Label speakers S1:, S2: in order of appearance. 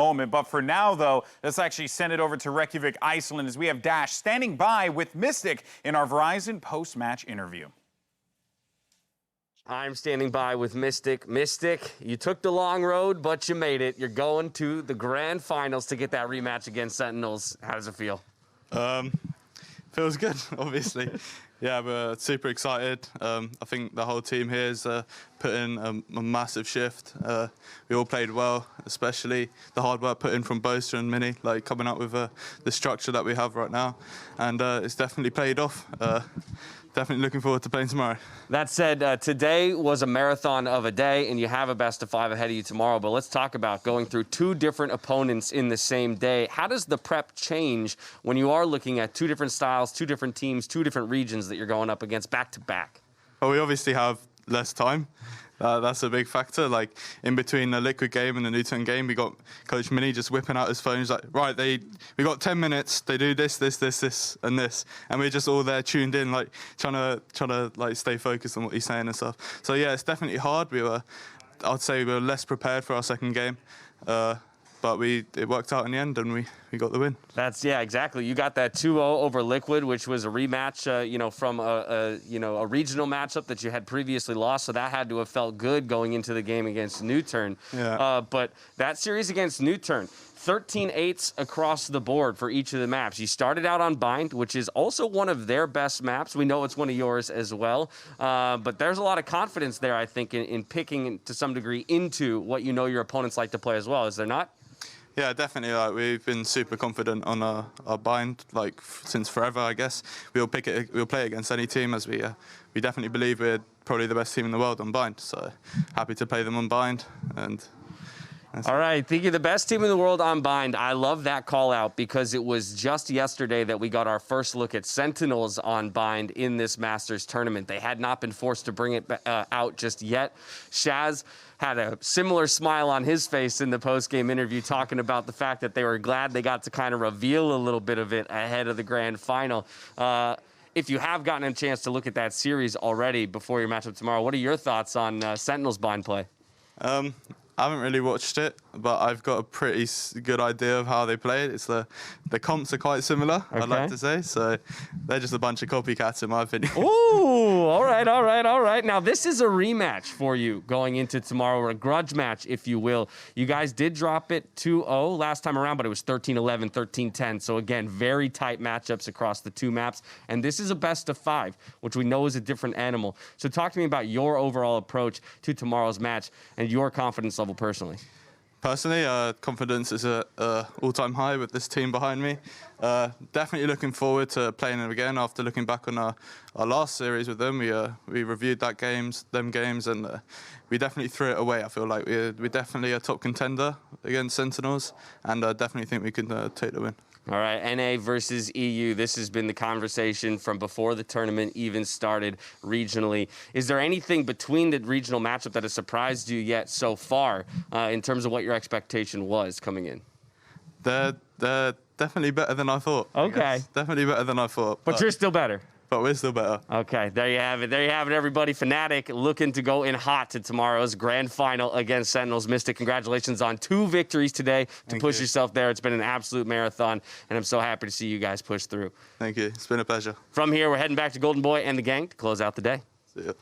S1: moment. But for now, though, let's actually send it over to Reykjavik, Iceland, as we have Dash standing by with Mistic in our Verizon post-match interview.
S2: I'm standing by with Mistic. Mystic, you took the long road, but you made it. You're going to the grand finals to get that rematch against Sentinels. How does it feel?
S3: Feels good, obviously. Yeah, we're super excited. I think the whole team here has put in a massive shift. We all played well, especially the hard work put in from Boaster and Mini, like coming up with the structure that we have right now. And it's definitely paid off. Definitely looking forward to playing tomorrow.
S2: That said, today was a marathon of a day, and you have a best of 5 ahead of you tomorrow. But let's talk about going through 2 different opponents in the same day. How does the prep change when you are looking at 2 different styles, 2 different teams, 2 different regions that you're going up against back to back?
S3: Well, we obviously have less time. That's a big factor. Like in between the Liquid game and the Newton game, we got Coach Mini just whipping out his phone. He's like, right, we got 10 minutes. They do this, and this, and we're just all there tuned in, like trying to like stay focused on what he's saying and stuff. So yeah, it's definitely hard. I'd say we were less prepared for our second game. But it worked out in the end, and we got the win.
S2: Yeah, exactly. You got that 2-0 over Liquid, which was a rematch, from a regional matchup that you had previously lost. So that had to have felt good going into the game against Newturn.
S3: Yeah.
S2: But that series against Newturn, 13-8s across the board for each of the maps. You started out on Bind, which is also one of their best maps. We know it's one of yours as well. But there's a lot of confidence there, I think, in picking to some degree into what you know your opponents like to play as well. Is there not?
S3: Yeah, definitely. Like we've been super confident on our Bind, like since forever, I guess. We'll play against any team, as we definitely believe we're probably the best team in the world on Bind. So happy to play them on Bind. And
S2: all right, think you're the best team in the world on Bind. I love that call out because it was just yesterday that we got our first look at Sentinels on Bind in this Masters tournament. They had not been forced to bring it out just yet. Shaz had a similar smile on his face in the post-game interview talking about the fact that they were glad they got to kind of reveal a little bit of it ahead of the grand final. If you have gotten a chance to look at that series already before your matchup tomorrow, what are your thoughts on Sentinels Bind play?
S3: I haven't really watched it, but I've got a pretty good idea of how they play it. It's the comps are quite similar,
S2: okay.
S3: I'd like to say. So they're just a bunch of copycats, in my opinion.
S2: Ooh, all right. Now, this is a rematch for you going into tomorrow, or a grudge match, if you will. You guys did drop it 2-0 last time around, but it was 13-11, 13-10. So, again, very tight matchups across the 2 maps. And this is a best of 5, which we know is a different animal. So talk to me about your overall approach to tomorrow's match and your confidence level personally.
S3: Personally, confidence is at all-time high with this team behind me. Definitely looking forward to playing them again after looking back on our last series with them. We reviewed them games, and we definitely threw it away. I feel like we're definitely a top contender against Sentinels, and I definitely think we can take the win.
S2: All right, NA versus EU. This has been the conversation from before the tournament even started regionally. Is there anything between the regional matchup that has surprised you yet so far in terms of what your expectation was coming in?
S3: They're definitely better than I thought.
S2: Okay.
S3: Definitely better than I thought.
S2: But you're still better.
S3: But we're still better.
S2: Okay, there you have it. There you have it, everybody. FNATIC looking to go in hot to tomorrow's grand final against Sentinels. Mystic, congratulations on 2 victories today to push yourself there. It's been an absolute marathon, and I'm so happy to see you guys push through.
S3: Thank you. It's been a pleasure.
S2: From here, we're heading back to Golden Boy and the gang to close out the day.
S3: See ya.